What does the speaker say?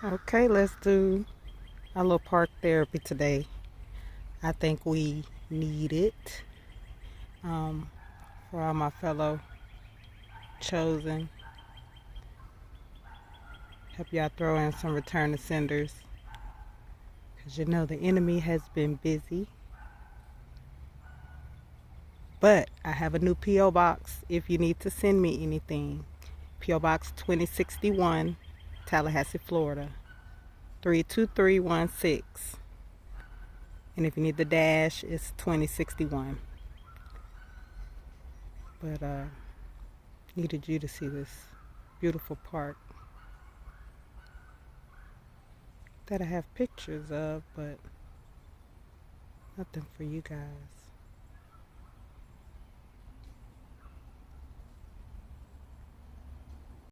Okay, let's do a little park therapy today. I think we need it um, for all my fellow chosen. Help y'all throw in some return to senders. Because you know the enemy has been busy. But I have a new P.O. box if you need to send me anything. P.O. Box 2061, Tallahassee, Florida, 32316. And if you need the dash, it's 2061. But needed you to see this beautiful park that I have pictures of, but nothing for you guys.